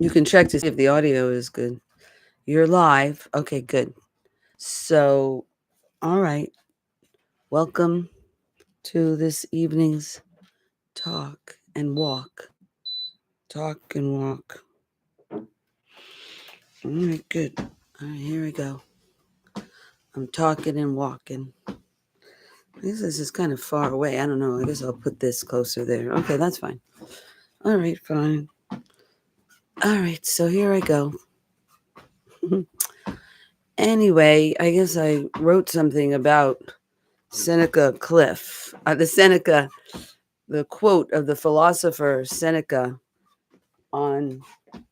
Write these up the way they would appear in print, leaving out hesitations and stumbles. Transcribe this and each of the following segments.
You can check to see if the audio is good. You're live. Okay, good. So, all right. Welcome to this evening's talk and walk. Talk and walk. All right, good. All right, here we go. I'm talking and walking. I guess this is kind of far away. I don't know. I guess I'll put this closer there. Okay, that's fine. All right, fine. All right, so here I go. Anyway, I guess I wrote something about Seneca Cliff. The quote of the philosopher Seneca on,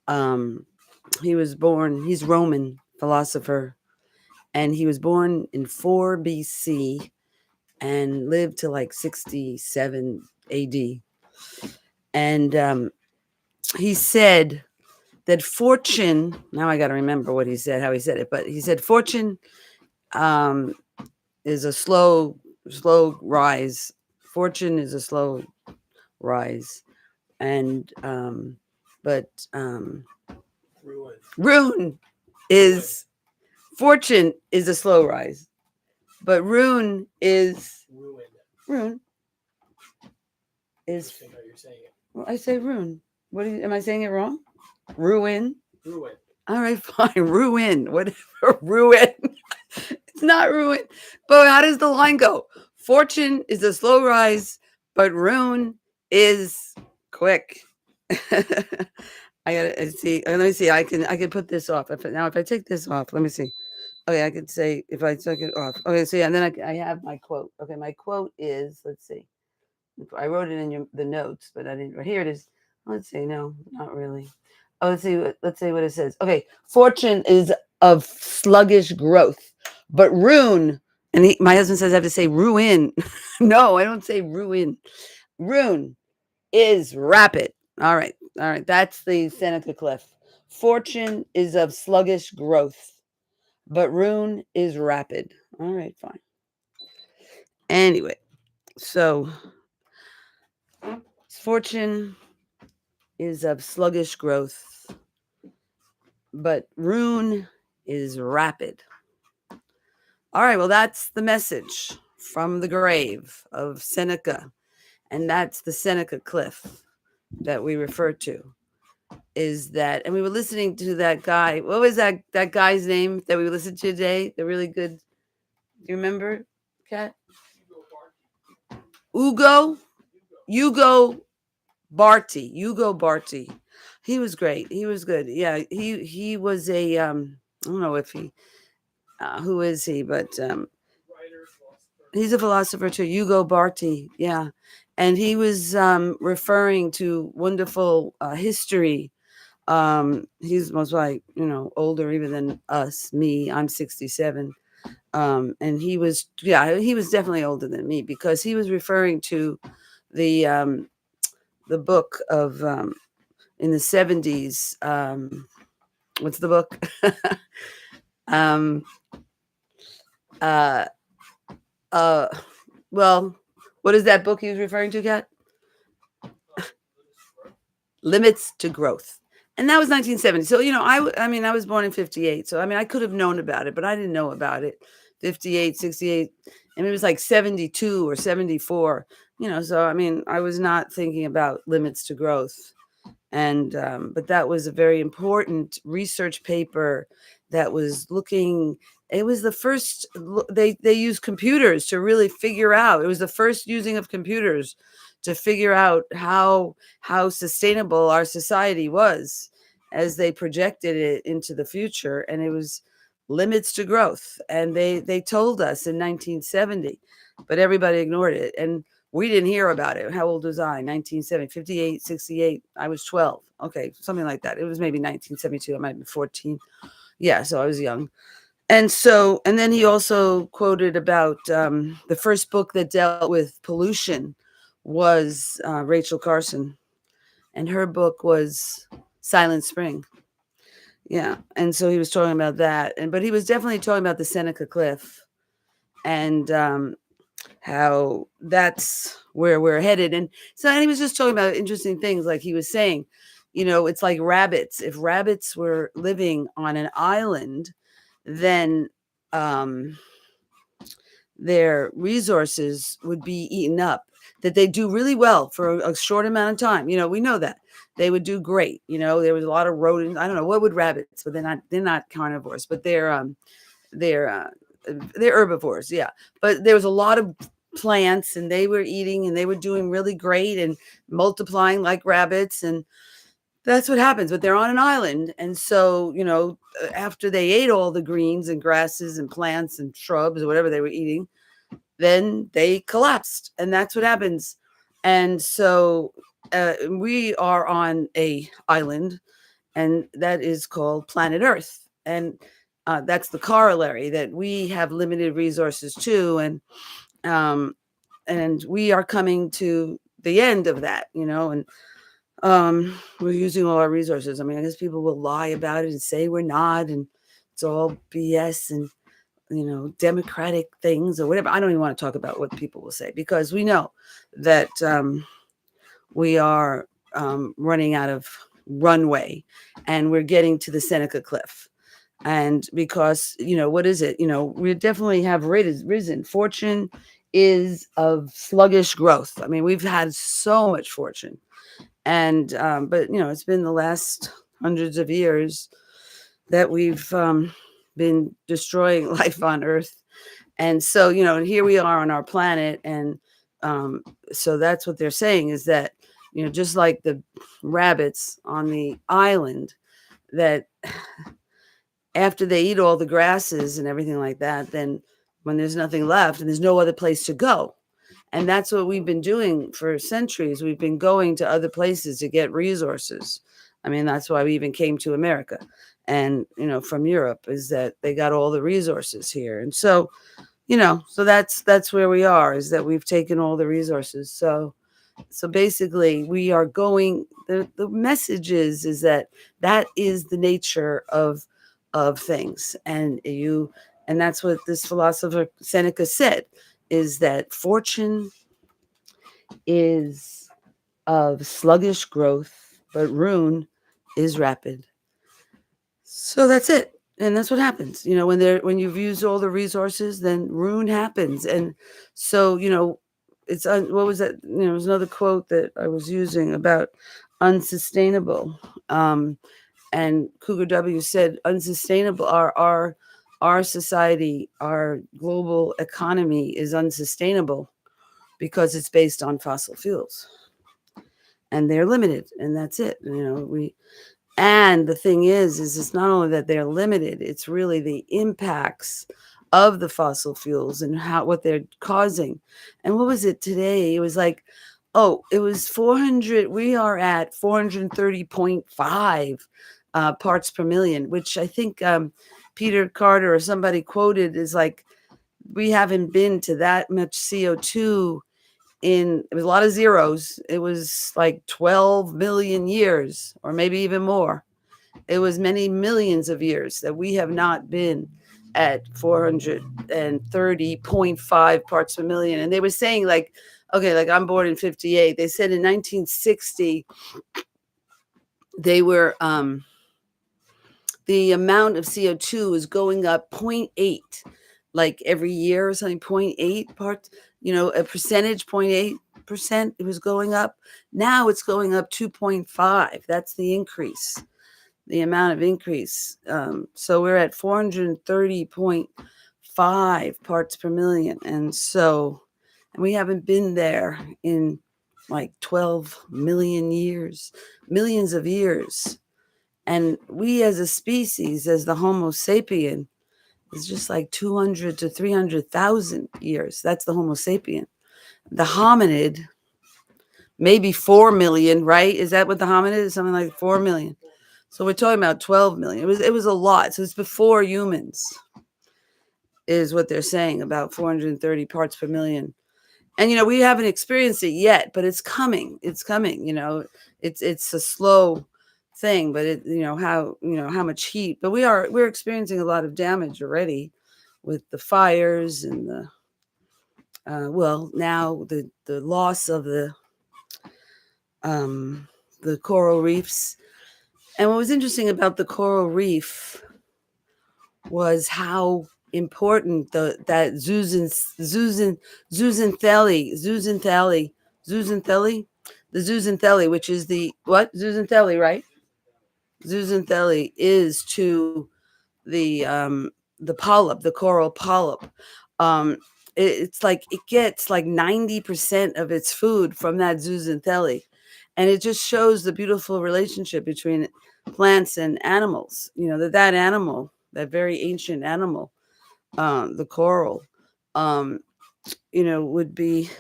um, he's Roman philosopher, and he was born in 4 BC and lived to like 67 AD. And he said that fortune, now I got to remember what he said, how he said it, but he said fortune um, is a slow rise. Fortune is a slow rise. And, but ruin is, fortune is a slow rise, but ruin is, ruin is, well, I say ruin. Am I saying it wrong? Ruin. All right, fine. Ruin. Whatever. Ruin. It's not ruin. But how does the line go? Fortune is a slow rise, but ruin is quick. I gotta see. Let me see. I can put this off. If I take this off, let me see. Okay, I could say if I took it off. Okay, so yeah, and then I have my quote. Okay, my quote is, let's see. I wrote it in the notes, but I didn't. Here it is. Let's see. No, not really. Oh, let's see. Let's see what it says. Okay, fortune is of sluggish growth, but ruin. And my husband says I have to say ruin. No, I don't say ruin. Ruin is rapid. All right. All right. That's the Seneca Cliff. Fortune is of sluggish growth, but ruin is rapid. All right, fine. Anyway, so fortune is of sluggish growth, but ruin is rapid. All right, well, that's the message from the grave of Seneca. And that's the Seneca Cliff that we refer to. Is that, and we were listening to that guy. What was that guy's name that we listened to today? The really good, do you remember, Kat? Hugo Barty. He was great. He was good. Yeah, he was a I don't know if he who is he, but he's a philosopher too. Hugo Barty. Yeah, and he was referring to wonderful history. He's most like older even than us. Me, I'm 67. And he was definitely older than me because he was referring to the book of in the 70s. What's the book? um, uh, well, what is that book he was referring to, Kat? Limits to Growth. And that was 1970. So, I mean, I was born in 58. So, I mean, I could have known about it, but I didn't know about it. 58, 68. And it was like 72 or 74. So, I mean, I was not thinking about limits to growth. And, but that was a very important research paper that was looking, it was the first, they used computers to really figure out, it was the first using of computers to figure out how sustainable our society was as they projected it into the future. And it was limits to growth. And they told us in 1970, but everybody ignored it. And we didn't hear about it. How old was I? 1970, 58, 68. I was 12. Okay, something like that. It was maybe 1972. I might have been 14. Yeah, so I was young. And then he also quoted about the first book that dealt with pollution was Rachel Carson. And her book was Silent Spring. Yeah, and so he was talking about that. But he was definitely talking about the Seneca Cliff and how that's where we're headed. And he was just talking about interesting things, like he was saying It's like rabbits. If rabbits were living on an island, then um, their resources would be eaten up. That they do really well for a short amount of time. We know that they would do great. There was a lot of rodents. I don't know what would rabbits, but they're not carnivores, but they're uh, they're herbivores. Yeah, but there was a lot of plants, and they were eating, and they were doing really great and multiplying like rabbits, and that's what happens. But they're on an island, and so after they ate all the greens and grasses and plants and shrubs or whatever they were eating, then they collapsed, and that's what happens. And so we are on a island, and that is called planet Earth, and that's the corollary, that we have limited resources too, um, and we are coming to the end of that, and we're using all our resources. I mean, I guess people will lie about it and say we're not, and it's all BS and democratic things or whatever. I don't even want to talk about what people will say, because we know that we are running out of runway, and we're getting to the Seneca cliff. And because, what is it? We definitely have risen. Fortune is of sluggish growth. I mean, we've had so much fortune. And, but, it's been the last hundreds of years that we've been destroying life on Earth. And so, here we are on our planet. And so that's what they're saying, is that, just like the rabbits on the island, that after they eat all the grasses and everything like that, then when there's nothing left and there's no other place to go. And that's what we've been doing for centuries. We've been going to other places to get resources. I mean, that's why we even came to America and, from Europe, is that they got all the resources here. And so, so that's where we are, is that we've taken all the resources. So basically we are going, the message is that is the nature of things. And that's what this philosopher Seneca said, is that fortune is of sluggish growth, but ruin is rapid. So that's it. And that's what happens. When you've used all the resources, then ruin happens. And so, it's what was that? It was another quote that I was using about unsustainable. And Cougar W said, unsustainable, our society, our global economy is unsustainable because it's based on fossil fuels, and they're limited, and that's it. And the thing is it's not only that they're limited, it's really the impacts of the fossil fuels and what they're causing. And what was it today? It was like, it was 400. We are at 430.5 parts per million, which I think Peter Carter or somebody quoted is like, we haven't been to that much CO2 it was a lot of zeros. It was like 12 million years, or maybe even more. It was many millions of years that we have not been at 430.5 parts per million. And they were saying, like, okay, like I'm born in 58. They said in 1960, they were, the amount of CO2 is going up 0.8, like every year or something, 0.8 parts, a percentage, 0.8%, it was going up. Now it's going up 2.5. That's the increase, the amount of increase. So we're at 430.5 parts per million. And we haven't been there in like 12 million years, millions of years. And we as a species, as the Homo sapien, is just like 200 to 300,000 years. That's the Homo sapien. The hominid, maybe 4 million, right? Is that what the hominid is? Something like 4 million. So we're talking about 12 million. It was a lot. So it's before humans, is what they're saying, about 430 parts per million. And, we haven't experienced it yet, but it's coming. It's coming, it's a slow thing, but how much heat, but we're experiencing a lot of damage already with the fires and now the loss of the coral reefs. And what was interesting about the coral reef was how important that zooxanthellae, the zooxanthellae, which is the what zooxanthellae, right? Zooxanthellae is to the polyp, the coral polyp. Um, it's like it gets like 90% of its food from that zooxanthellae, and it just shows the beautiful relationship between plants and animals. You know that animal, that very ancient animal, the coral, um, would be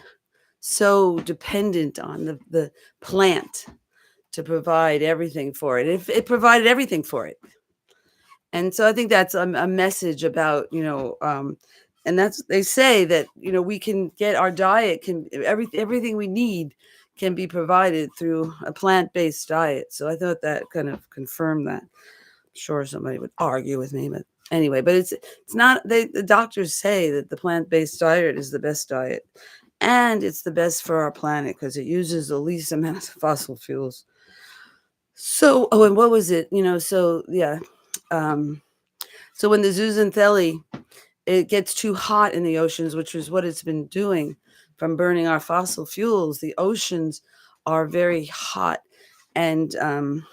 so dependent on the plant to provide everything for it. It provided everything for it. And so I think that's a message about, and that's they say that, we can get our diet can everything we need can be provided through a plant-based diet. So I thought that kind of confirmed that. I'm sure somebody would argue with me, but anyway, but it's not the doctors say that the plant-based diet is the best diet, and it's the best for our planet because it uses the least amount of fossil fuels. So, oh, and what was it? So yeah. Um so when the zooxanthellae, it gets too hot in the oceans, which is what it's been doing from burning our fossil fuels. The oceans are very hot, and the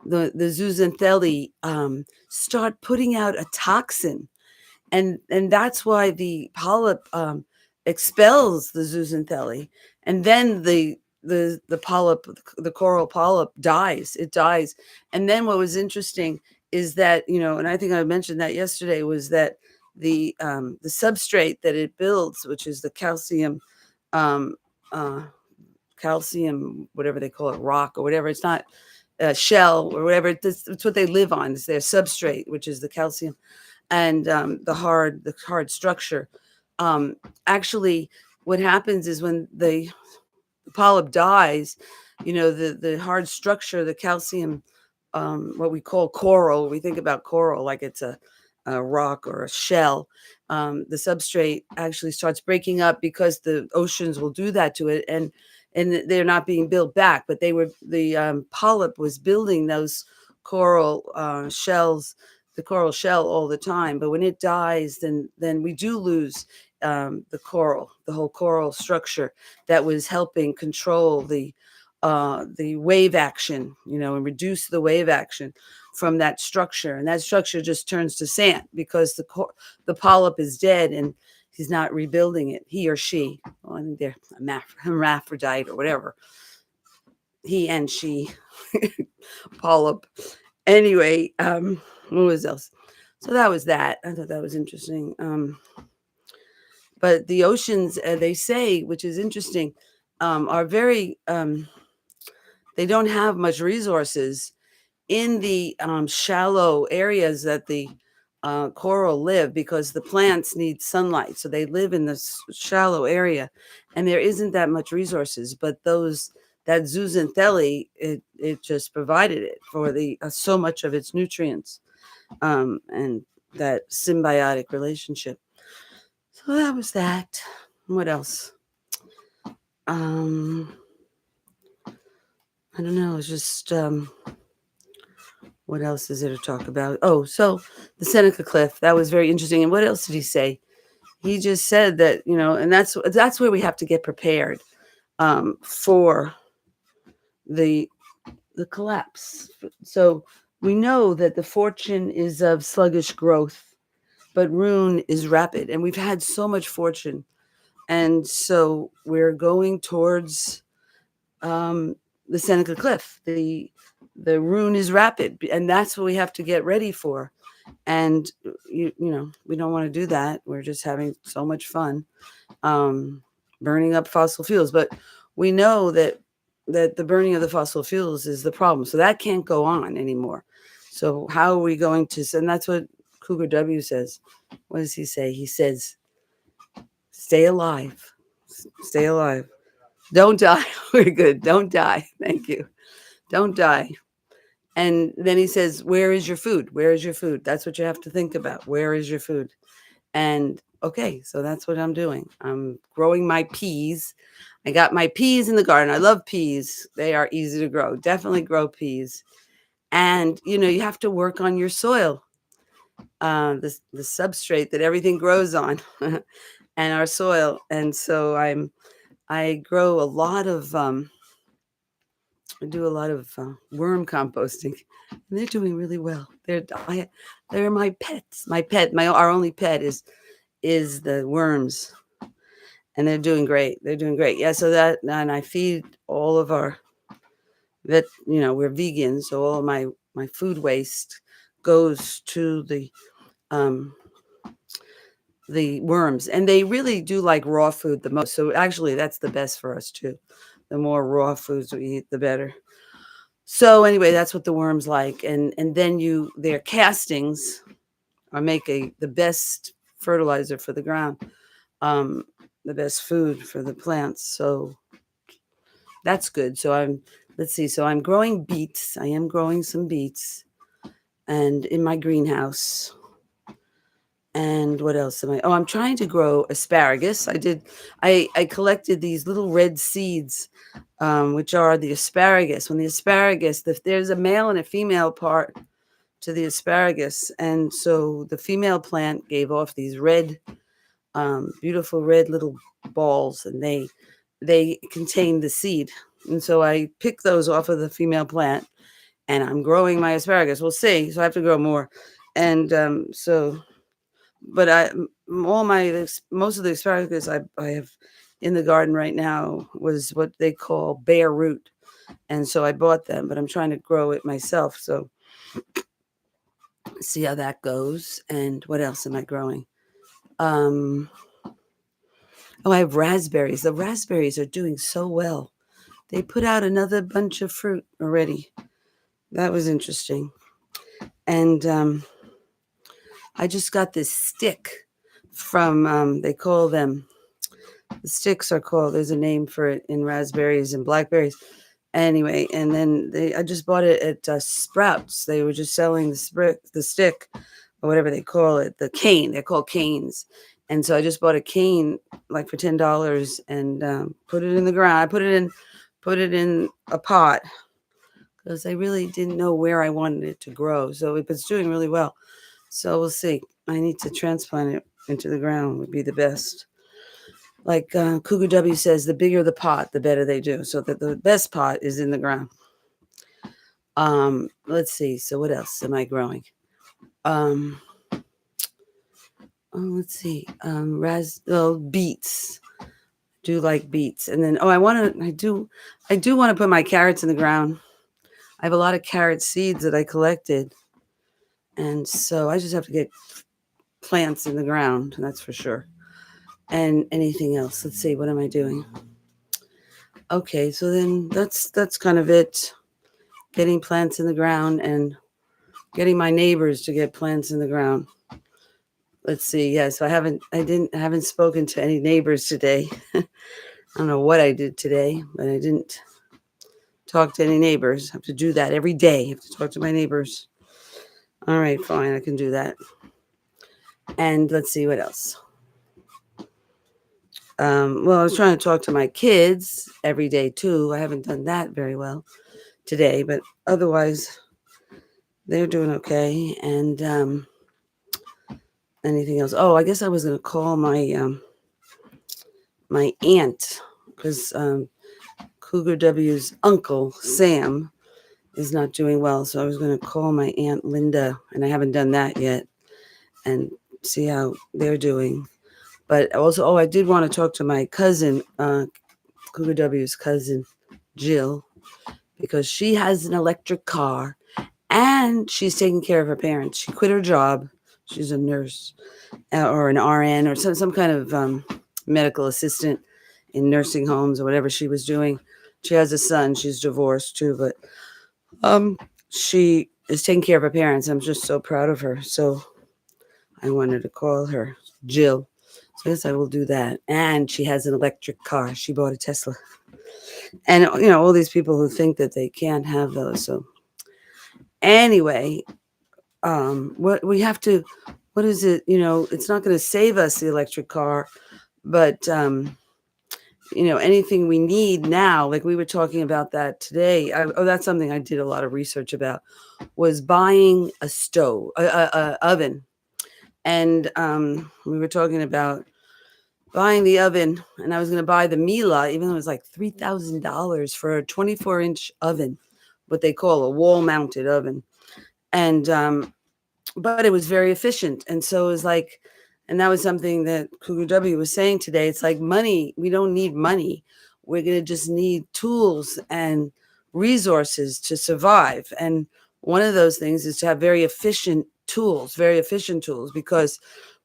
zooxanthellae start putting out a toxin, and that's why the polyp expels the zooxanthellae, and then the polyp, the coral polyp, dies. It dies. And then what was interesting is that, and I think I mentioned that yesterday, was that the substrate that it builds, which is the calcium, um, uh, calcium, whatever they call it, rock or whatever. It's not shell or whatever. It's what they live on. It's their substrate, which is the calcium, and the hard structure. Um, Actually, what happens is when the polyp dies, the hard structure, the calcium, what we call coral. We think about coral like it's a rock or a shell. The substrate actually starts breaking up because the oceans will do that to it, and they're not being built back. But the polyp was building those coral shells, the coral shell all the time. But when it dies, then we do lose the whole coral structure that was helping control the wave action, and reduce the wave action from that structure. And that structure just turns to sand because the polyp is dead and he's not rebuilding it. He or she, well, I think they're hermaphrodite or whatever. He and she, polyp. Anyway, what was else? So that was that. I thought that was interesting. But the oceans, they say, which is interesting, are very, they don't have much resources in the shallow areas that the coral live, because the plants need sunlight. So they live in this shallow area, and there isn't that much resources. But that zooxanthellae, it just provided it for the so much of its nutrients, and that symbiotic relationship. So that was that. What else? Um, I don't know. It's just what else is there to talk about? Oh, so the Seneca cliff. That was very interesting. And what else did he say? He just said that, and that's where we have to get prepared for the the collapse. So we know that the fortune is of sluggish growth, but ruin is rapid. And we've had so much fortune, and so we're going towards the Seneca cliff. The ruin is rapid, and that's what we have to get ready for. And we don't want to do that. We're just having so much fun, burning up fossil fuels. But we know that the burning of the fossil fuels is the problem. So that can't go on anymore. So how are we going to? And that's what Cougar W says. What does he say? He says, "Stay alive, stay alive. Don't die." We're good. Don't die. Thank you. Don't die. And then he says, "Where is your food? Where is your food?" That's what you have to think about. Where is your food? And okay, so that's what I'm doing. I'm growing my peas. I got my peas in the garden. I love peas. They are easy to grow. Definitely grow peas. And you have to work on your soil, the substrate that everything grows on, and our soil. And so I grow a lot of I do a lot of worm composting, and they're doing really well. They're my pets. My pet, our only pet is the worms, and they're doing great. They're doing great. Yeah. So and I feed all of our we're vegan, so all of my food waste goes to the worms, and they really do like raw food the most. So actually, that's the best for us too. The more raw foods we eat, the better. So anyway, that's what the worms like, and then their castings make the best fertilizer for the ground, um, the best food for the plants. So that's good. So let's see. So I'm growing beets. I am growing some beets, and in my greenhouse. And what else am I? Oh, I'm trying to grow asparagus. I collected these little red seeds, which are the asparagus. When the asparagus, there's a male and a female part to the asparagus. And so the female plant gave off these red, beautiful red little balls, and they contain the seed. And so I picked those off of the female plant, and I'm growing my asparagus. We'll see. So I have to grow more. And but most of the asparagus I have in the garden right now was what they call bare root, and so I bought them. But I'm trying to grow it myself. So see how that goes. And what else am I growing? Oh, I have raspberries. The raspberries are doing so well. They put out another bunch of fruit already. That was interesting. And I just got this stick from, they call them, the sticks are called, there's a name for it in raspberries and blackberries. Anyway, and then I just bought it at Sprouts. They were just selling the stick, or whatever they call it, the cane. They're called canes. And so I just bought a cane like for $10 and put it in the ground. I put it in a pot because I really didn't know where I wanted it to grow. So it's doing really well. So we'll see. I need to transplant it into the ground would be the best. Like Cougar W says, the bigger the pot, the better they do. So that the best pot is in the ground. Let's see. So what else am I growing? Let's see. Beets. Do like beets, and then I do want to put my carrots in the ground. I have a lot of carrot seeds that I collected, and so I just have to get plants in the ground. That's for sure. And anything else? Let's see. What am I doing? Okay, so then that's kind of it. Getting plants in the ground and getting my neighbors to get plants in the ground. Let's see. Yes, I haven't spoken to any neighbors today. I don't know what I did today, but I didn't talk to any neighbors. I have to do that every day. I have to talk to my neighbors. All right, fine. I can do that. And let's see what else. Well, I was trying to talk to my kids every day too. I haven't done that very well today, but otherwise they're doing okay. And anything else? Oh, I guess I was going to call my aunt because Cougar W's uncle Sam is not doing well, so I was going to call my Aunt Linda, and I haven't done that yet, and see how they're doing. But also, I did want to talk to my cousin, Cougar W's cousin, Jill, because she has an electric car, and she's taking care of her parents. She quit her job. She's a nurse or an RN or some kind of medical assistant in nursing homes or whatever she was doing. She has a son. She's divorced too, but she is taking care of her parents. I'm just so proud of her. So I wanted to call her Jill. So yes, I will do that. And she has an electric car. She bought a Tesla. And all these people who think that they can't have those. So anyway, what we have to what is it? It's not going to save us, the electric car, but anything we need now, like we were talking about that today. That's something I did a lot of research about, was buying a stove, a oven. And we were talking about buying the oven, and I was going to buy the Miele, even though it was like $3,000 for a 24-inch oven, what they call a wall-mounted oven. And but it was very efficient. And so it was like, and that was something that Cougar W was saying today. It's like money. We don't need money. We're going to just need tools and resources to survive. And one of those things is to have very efficient tools, because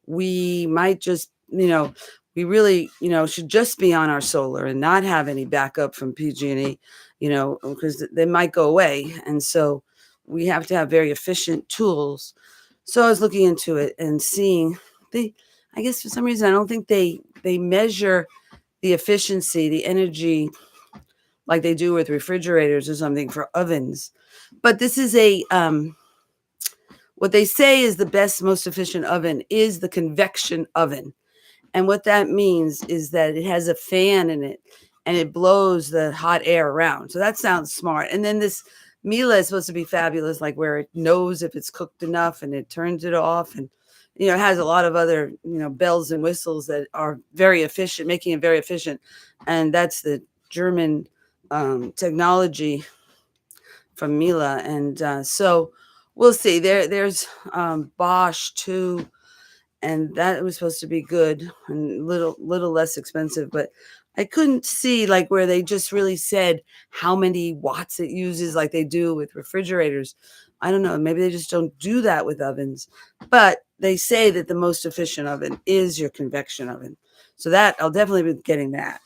we might just, we really, should just be on our solar and not have any backup from PG&E, because they might go away. And so we have to have very efficient tools. So I was looking into it and seeing, I guess for some reason, I don't think they measure the efficiency, the energy, like they do with refrigerators or something for ovens. But this is what they say is the best, most efficient oven is the convection oven. And what that means is that it has a fan in it and it blows the hot air around. So that sounds smart. And then this Miele is supposed to be fabulous, like where it knows if it's cooked enough and it turns it off. And, it has a lot of other, bells and whistles that are very efficient, making it very efficient. And that's the German technology from Miele. And so we'll see. There's Bosch too, and that was supposed to be good and little less expensive, but I couldn't see like where they just really said how many watts it uses like they do with refrigerators. I don't know, maybe they just don't do that with ovens, but they say that the most efficient oven is your convection oven. So that I'll definitely be getting that.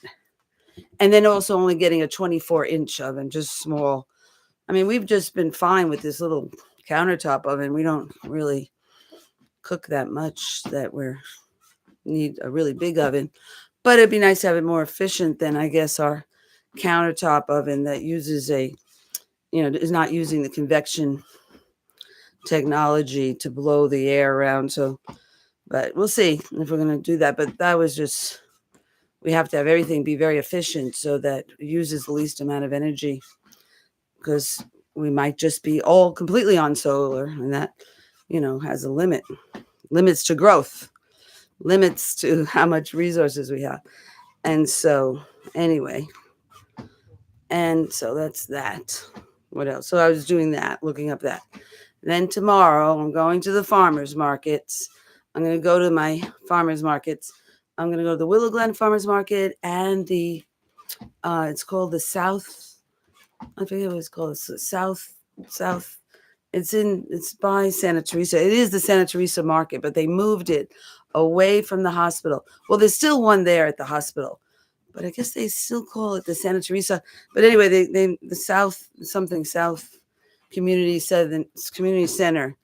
And then also only getting a 24-inch oven, just small. I mean, we've just been fine with this little countertop oven. We don't really cook that much that we need a really big oven. But it'd be nice to have it more efficient than, I guess, our countertop oven that uses is not using the convection technology to blow the air around. So, but we'll see if we're going to do that. But that was just, we have to have everything be very efficient so that it uses the least amount of energy, because we might just be all completely on solar, and that, has a limits to growth, limits to how much resources we have. And so, anyway, and so that's that. What else? So I was doing that, looking up that. Then tomorrow, I'm going to the farmers markets. I'm going to go to my farmers markets. I'm going to go to the Willow Glen Farmers Market and it's called the South. I forget what it's called. It's South. It's by Santa Teresa. It is the Santa Teresa Market, but they moved it away from the hospital. Well, there's still one there at the hospital, but I guess they still call it the Santa Teresa. But anyway, the South Community Center,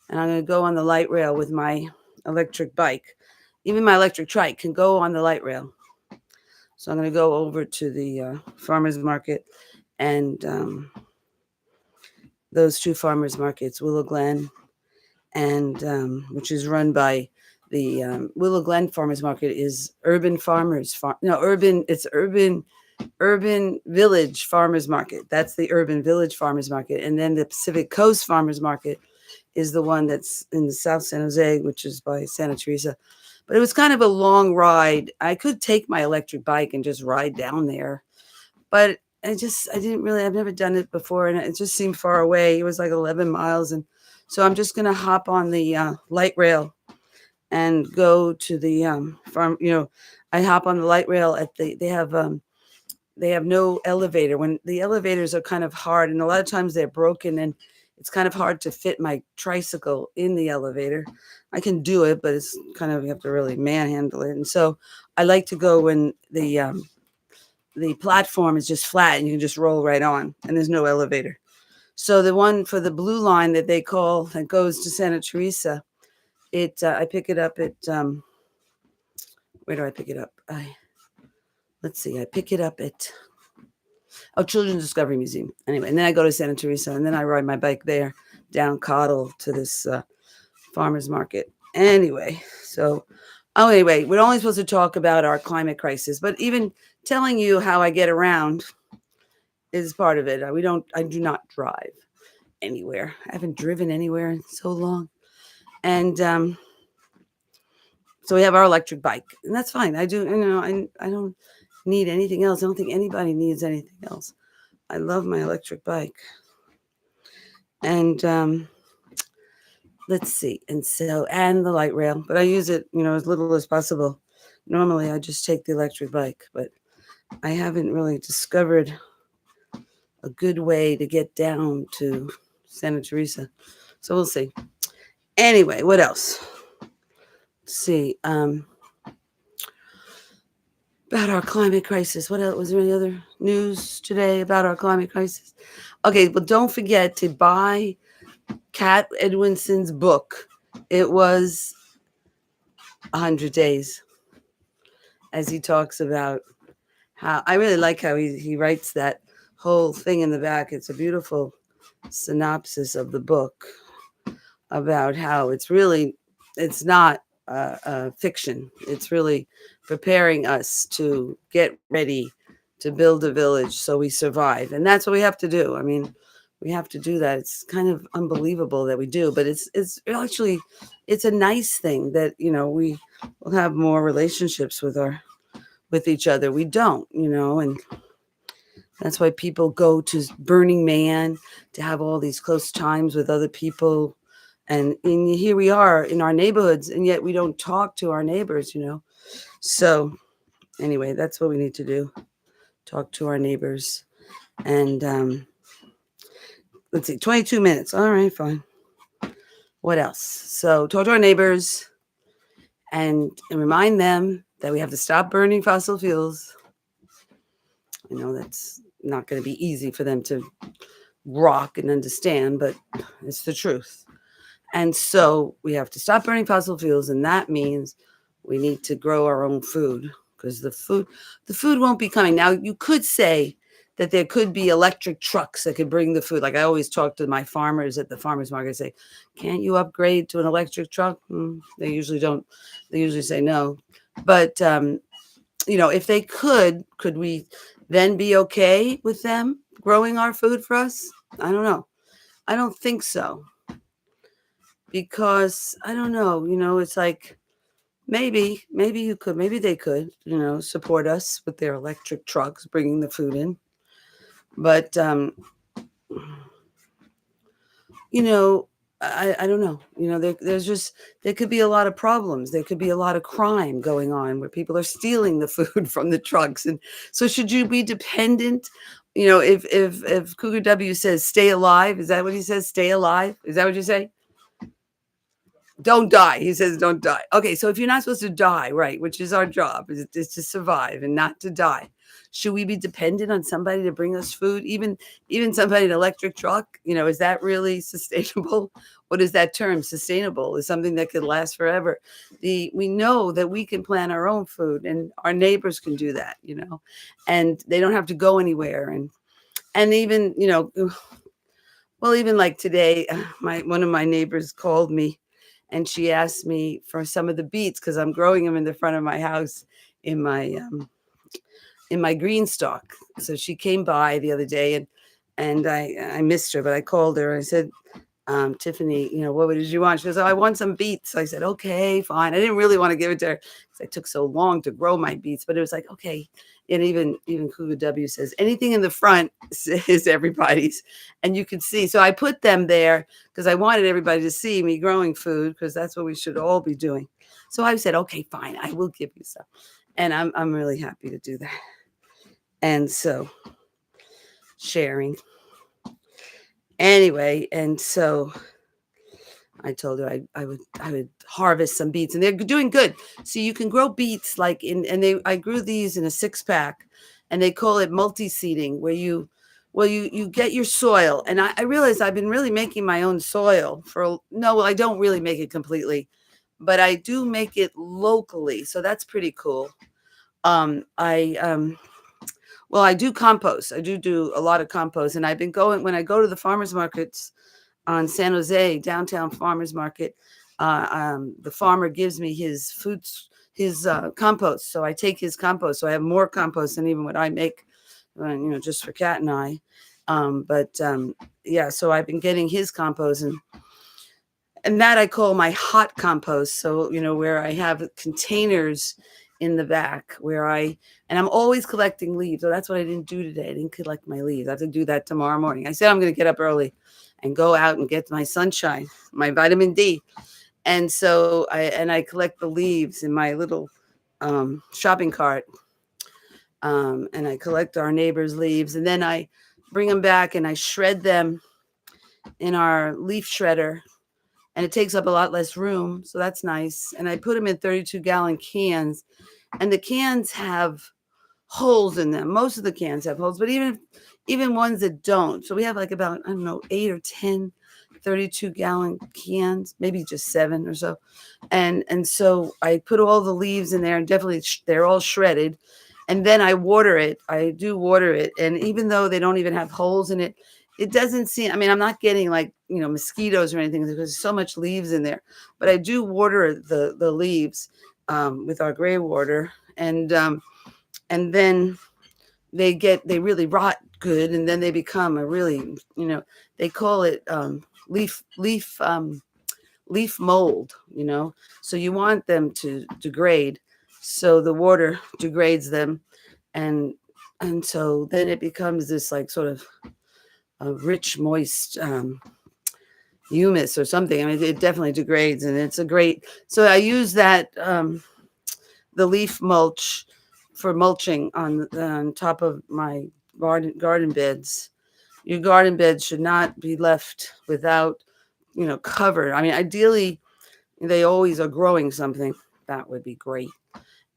and I'm going to go on the light rail with my electric bike. Even my electric trike can go on the light rail. So I'm going to go over to the farmers market, and those two farmers markets, Willow Glen, and which is run by the Willow Glen Farmers Market is Urban Farmers Farm. No, Urban. It's Urban Village Farmers Market. That's the Urban Village Farmers Market, and then the Pacific Coast Farmers Market is the one that's in the South San Jose, which is by Santa Teresa. But it was kind of a long ride. I could take my electric bike and just ride down there, but I didn't really, I've never done it before, and it just seemed far away. It was like 11 miles. And so I'm just going to hop on the light rail and go to the farm. I hop on the light rail they have no elevator. When the elevators are kind of hard, and a lot of times they're broken, and it's kind of hard to fit my tricycle in the elevator. I can do it, but it's kind of, you have to really manhandle it. And so I like to go when the platform is just flat and you can just roll right on, and there's no elevator. So the one for the blue line that they call that goes to Santa Teresa, I pick it up at where do I pick it up? Let's see, I pick it up at Children's Discovery Museum. Anyway, and then I go to Santa Teresa, and then I ride my bike there down Cottle to this farmers market. Anyway, so anyway, we're only supposed to talk about our climate crisis, but even telling you how I get around is part of it. I do not drive anywhere. I haven't driven anywhere in so long. And so we have our electric bike, and that's fine. I don't need anything else. I don't think anybody needs anything else. I love my electric bike. And let's see. And the light rail, but I use it, as little as possible. Normally I just take the electric bike, but I haven't really discovered a good way to get down to Santa Teresa. So we'll see. Anyway, what else? Let's see. About our climate crisis. What else? Was there any other news today about our climate crisis? Okay, well, don't forget to buy Cat Edwinson's book. It was 100 Days, as he talks about how, I really like how he writes that whole thing in the back. It's a beautiful synopsis of the book about how it's not fiction. It's really preparing us to get ready to build a village so we survive. And that's what we have to do. I mean, we have to do that. It's kind of unbelievable that we do, but it's actually, it's a nice thing that, we will have more relationships with each other. We don't, and that's why people go to Burning Man to have all these close times with other people. And here we are in our neighborhoods, and yet we don't talk to our neighbors, So anyway, that's what we need to do. Talk to our neighbors. And let's see, 22 minutes. All right, fine. What else? So talk to our neighbors and remind them that we have to stop burning fossil fuels. I know that's not going to be easy for them to rock and understand, but it's the truth. And so we have to stop burning fossil fuels, and that means we need to grow our own food, because the food won't be coming. Now, you could say that there could be electric trucks that could bring the food. Like I always talk to my farmers at the farmers market, say, can't you upgrade to an electric truck? They usually don't. They usually say no. But, if they could we then be okay with them growing our food for us? I don't know. I don't think so. Because I don't know, it's like maybe you could, maybe they could, support us with their electric trucks bringing the food in. But, I don't know. There could be a lot of problems. There could be a lot of crime going on where people are stealing the food from the trucks. And so should you be dependent? If Cougar W says stay alive, is that what he says? Stay alive? Is that what you say? Don't die. He says don't die. Okay, so if you're not supposed to die, right, which is our job, is to survive and not to die, should we be dependent on somebody to bring us food? Even somebody in an electric truck, is that really sustainable? What is that term? Sustainable is something that could last forever. We know that we can plant our own food, and our neighbors can do that, and they don't have to go anywhere. And even, well, even like today, one of my neighbors called me, and she asked me for some of the beets because I'm growing them in the front of my house in my green stalk. So she came by the other day, and I missed her, but I called her and I said, Tiffany, what did you want? She goes, oh, I want some beets. I said, okay, fine. I didn't really want to give it to her because I took so long to grow my beets, but it was like, okay. And even Cougar W says anything in the front is everybody's, and you can see. So I put them there because I wanted everybody to see me growing food, because that's what we should all be doing. So I said, okay, fine, I will give you some, and I'm really happy to do that. And so sharing. Anyway, and so I told her I would harvest some beets, and they're doing good. So you can grow beets I grew these in a 6-pack, and they call it multi-seeding, where you get your soil. And I realized I've been really making my own soil I don't really make it completely, but I do make it locally. So that's pretty cool. I do compost. I do a lot of compost, and I've been going when I go to the farmers markets on San Jose, downtown farmers market. the farmer gives me his his compost. So I take his compost. So I have more compost than even what I make, just for Kat and I. But yeah, so I've been getting his compost, and that I call my hot compost. So, where I have containers in the back and I'm always collecting leaves. So that's what I didn't do today. I didn't collect my leaves. I have to do that tomorrow morning. I said I'm going to get up early and go out and get my sunshine, my vitamin D. And so I collect the leaves in my little shopping cart. And I collect our neighbors' leaves, and then I bring them back and I shred them in our leaf shredder, and it takes up a lot less room. So that's nice. And I put them in 32-gallon cans, and the cans have holes in them. Most of the cans have holes, but even ones that don't. So we have like about, I don't know, 8 or 10 32-gallon cans, maybe just 7 or so. And so I put all the leaves in there, and definitely they're all shredded. And then I water it. I do water it. And even though they don't even have holes in it, it doesn't seem, I'm not getting like, mosquitoes or anything because there's so much leaves in there. But I do water the leaves with our gray water. And then they really rot good. And then they become a really, they call it leaf mold, so you want them to degrade. So the water degrades them, and so then it becomes this like sort of a rich, moist humus or something. It definitely degrades, and it's a great. So I use that the leaf mulch for mulching on top of my garden beds. Your garden beds should not be left without, covered. Ideally, they always are growing something. That would be great.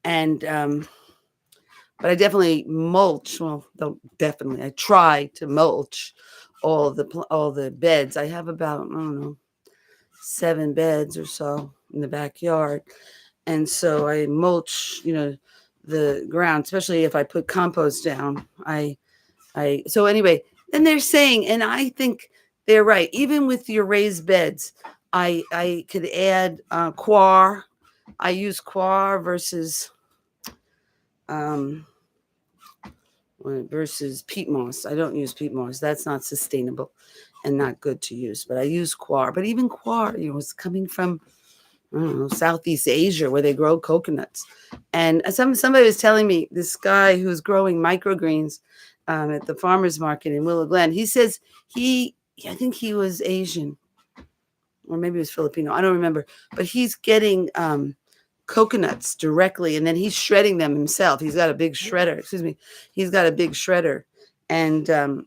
And but I definitely mulch. Well, I try to mulch all the beds. I have about, I don't know, 7 beds or so in the backyard, and so I mulch, the ground, especially if I put compost down. So anyway, then they're saying, and I think they're right. Even with your raised beds, I could add coir. I use coir versus peat moss. I don't use peat moss. That's not sustainable and not good to use. But I use coir. But even coir, is coming from, I don't know, Southeast Asia, where they grow coconuts. And somebody was telling me, this guy who's growing microgreens at the farmer's market in Willow Glen, he says I think he was Asian, or maybe he was Filipino. I don't remember. But he's getting coconuts directly, and then he's shredding them himself. He's got a big shredder. He's got a big shredder. And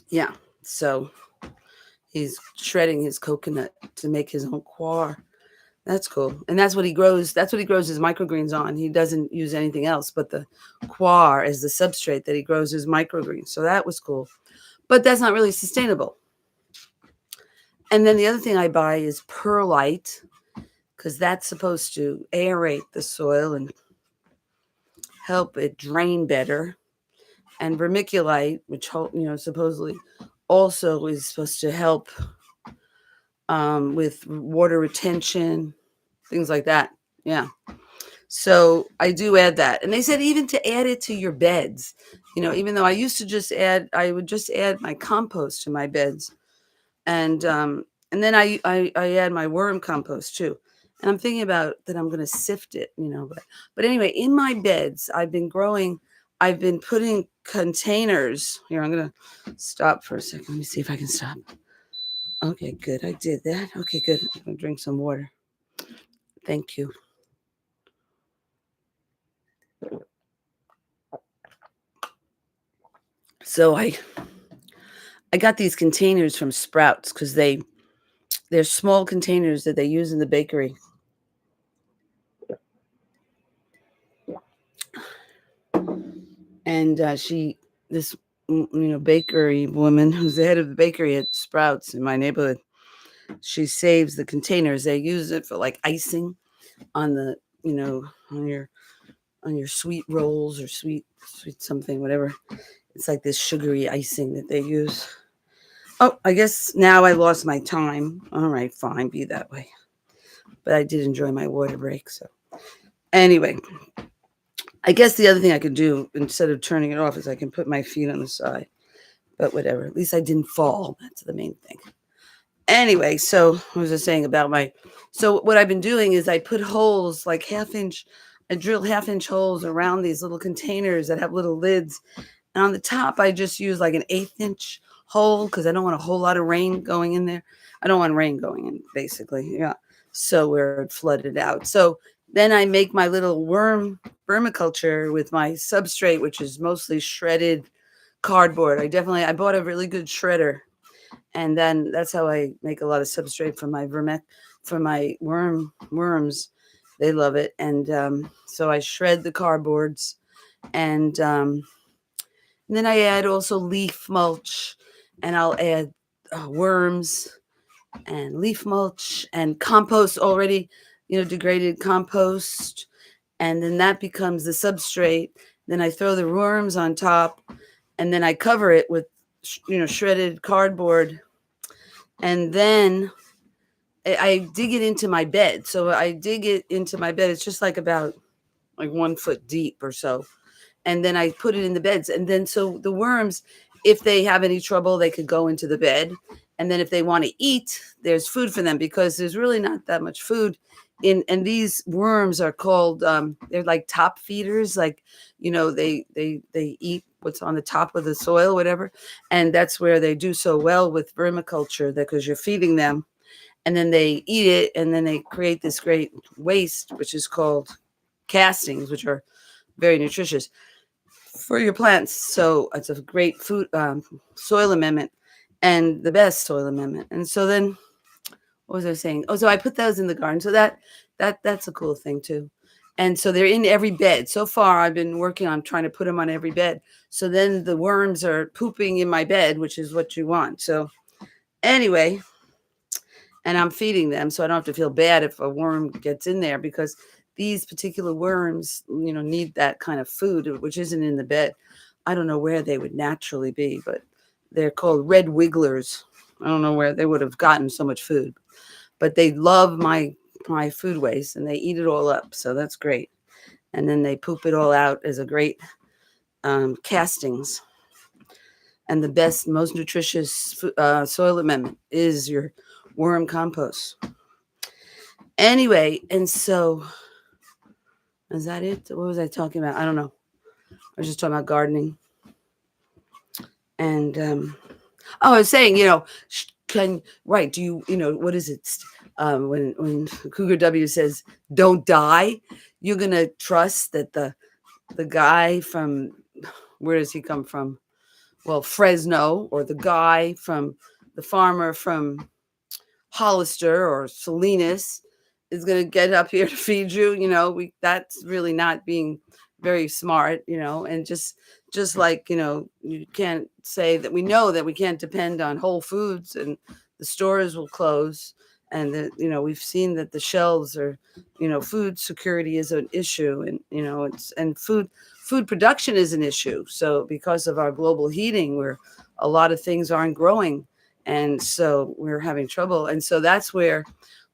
yeah, so he's shredding his coconut to make his own coir. That's cool. And that's what he grows. That's what he grows his microgreens on. He doesn't use anything else but the coir as the substrate that he grows his microgreens. So that was cool. But that's not really sustainable. And then the other thing I buy is perlite, because that's supposed to aerate the soil and help it drain better. And vermiculite, which, supposedly also is supposed to help with water retention, things like that. Yeah. So I do add that. And they said even to add it to your beds, even though I used to I would just add my compost to my beds. And then I add my worm compost too. And I'm thinking about that I'm going to sift it, but anyway, in my beds, I've been putting containers. Here, I'm going to stop for a second. Let me see if I can stop. Okay, good. I did that. Okay, good. I'm going to drink some water. Thank you. So I got these containers from Sprouts because they're small containers that they use in the bakery. And this bakery woman who's the head of the bakery at Sprouts in my neighborhood, she saves the containers. They use it for like icing on the on your sweet rolls or sweet something, whatever. It's like this sugary icing that they use. Oh, I guess now I lost my time. All right, fine, be that way. but I did enjoy my water break. So anyway, I guess the other thing I could do instead of turning it off is I can put my feet on the side. But whatever. At least I didn't fall. That's the main thing. Anyway, so what was I saying about my? So what I've been doing is I put holes like half-inch. I drill half-inch holes around these little containers that have little lids, and on the top I just use like an eighth-inch hole because I don't want a whole lot of rain going in there. I don't want rain going in, basically. Yeah. So where it flooded out. So then I make my little worm vermiculture with my substrate, which is mostly shredded cardboard. I bought a really good shredder, and then that's how I make a lot of substrate for my worms. They love it, and so I shred the cardboards, and then I add also leaf mulch, and I'll add worms and leaf mulch and compost already, degraded compost, and then that becomes the substrate. Then I throw the worms on top, and then I cover it with shredded cardboard, and then I dig it into my bed. So I dig it into my bed. It's just like about like 1 foot deep or so, and then I put it in the beds, and then so the worms, if they have any trouble, they could go into the bed, and then if they want to eat, there's food for them because there's really not that much food in. And these worms are called they're like top feeders, like they eat what's on the top of the soil, whatever, and that's where they do so well with vermiculture, because you're feeding them, and then they eat it, and then they create this great waste, which is called castings, which are very nutritious for your plants. So it's a great food soil amendment, and the best soil amendment. And so then, what was I saying? Oh, so I put those in the garden. So that's a cool thing too. And so they're in every bed. So far, I've been working on trying to put them on every bed. So then the worms are pooping in my bed, which is what you want. So anyway, and I'm feeding them, so I don't have to feel bad if a worm gets in there, because these particular worms, need that kind of food, which isn't in the bed. I don't know where they would naturally be, but they're called red wigglers. I don't know where they would have gotten so much food, but they love my food waste, and they eat it all up. So that's great. And then they poop it all out as a great castings. And the best, most nutritious soil amendment is your worm compost. Anyway, and so is that it? What was I talking about? I don't know. I was just talking about gardening. And I was saying, do you, what is it? When Cougar W says, don't die, you're going to trust that the guy from, where does he come from? Well, Fresno, or the guy from, the farmer from Hollister or Salinas is going to get up here to feed you. That's really not being very smart, and just like, you can't say that we know that we can't depend on Whole Foods, and the stores will close, and that, we've seen that the shelves are, food security is an issue, and, and food production is an issue. So because of our global heating, where a lot of things aren't growing, and so we're having trouble. And so that's where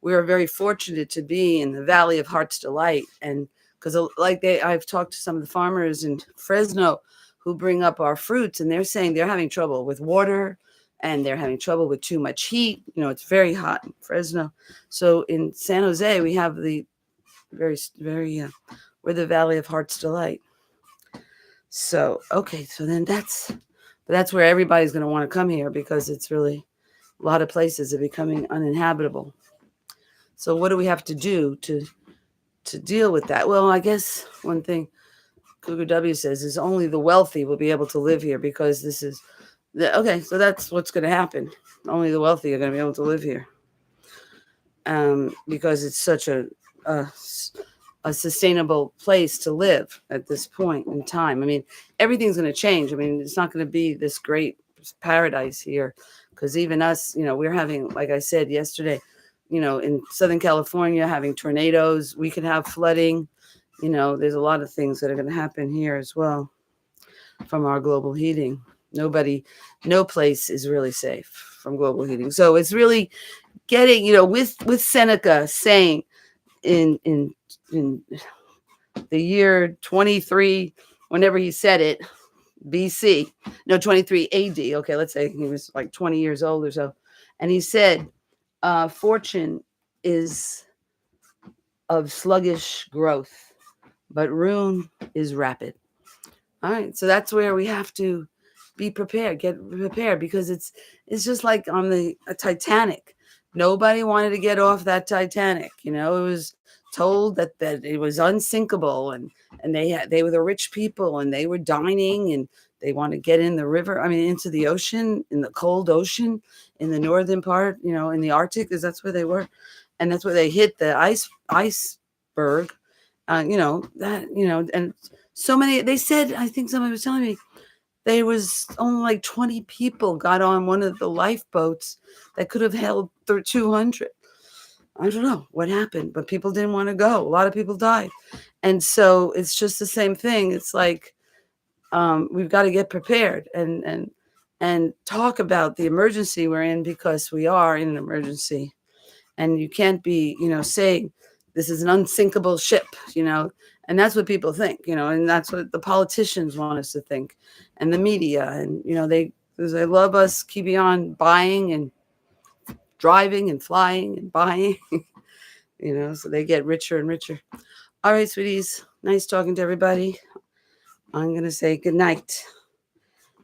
we are very fortunate to be in the Valley of Heart's Delight. And because I've talked to some of the farmers in Fresno who bring up our fruits, and they're saying they're having trouble with water, and they're having trouble with too much heat. It's very hot in Fresno. So in San Jose, we have the very, very, we're the Valley of Heart's Delight. So, okay. So then that's where everybody's going to want to come here, because it's really, a lot of places are becoming uninhabitable. So what do we have to do to deal with that? Well, I guess one thing Cougar W says is only the wealthy will be able to live here, because this is okay. So that's what's going to happen. Only the wealthy are going to be able to live here, because it's such a sustainable place to live at this point in time. I mean, everything's going to change. I mean, it's not going to be this great paradise here, because even us, we're having, like I said yesterday, in Southern California, having tornadoes. We could have flooding. There's a lot of things that are going to happen here as well from our global heating. No place is really safe. from global heating. So it's really getting, with Seneca saying in the year 23, whenever he said it, BC, no, 23 AD. Okay, let's say he was like 20 years old or so. And he said, fortune is of sluggish growth, but ruin is rapid. All right, so that's where we have to be prepared, get prepared, because it's just like on the Titanic. Nobody wanted to get off that Titanic. It was told that it was unsinkable, and they were the rich people, and they were dining, and they want to get in the river. I mean, into the ocean, in the cold ocean, in the northern part, in the Arctic, because that's where they were, and that's where they hit the iceberg. And so many. They said, I think somebody was telling me, there was only like 20 people got on one of the lifeboats that could have held 200. I don't know what happened, but people didn't want to go. A lot of people died. And so it's just the same thing. It's like, we've got to get prepared and talk about the emergency we're in, because we are in an emergency. And you can't be, saying this is an unsinkable ship, and that's what people think, and that's what the politicians want us to think, and the media, and they love us keeping on buying and driving and flying and buying, so they get richer and richer. All right, sweeties, nice talking to everybody. I'm gonna say good night.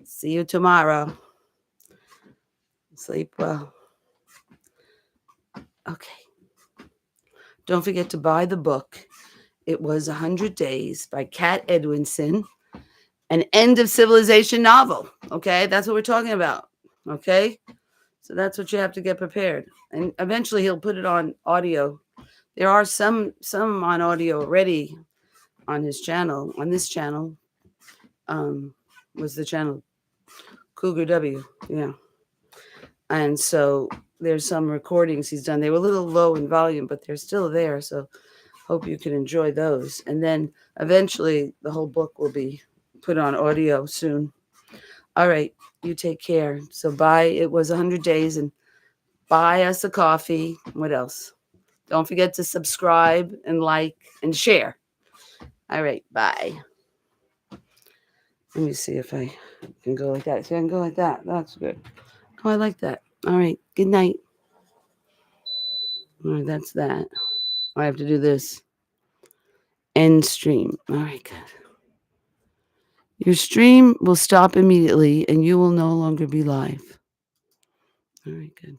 See you tomorrow. Sleep well. Okay. Don't forget to buy the book. It was 100 Days by Kat Edwinson, an end of civilization novel. Okay, that's what we're talking about. Okay, so that's what you have to get prepared. And eventually he'll put it on audio. There are some on audio already on his channel. On this channel, was the channel Cougar W. Yeah, and so there's some recordings he's done. They were a little low in volume, but they're still there. So hope you can enjoy those. And then eventually the whole book will be put on audio soon. All right, you take care. So it was 100 Days, and buy us a coffee. What else? Don't forget to subscribe and like and share. All right, bye. Let me see if I can go like that. See, I can go like that. That's good. Oh, I like that. All right, good night. All right, that's that. I have to do this. End stream. All right, good. Your stream will stop immediately and you will no longer be live. All right, good.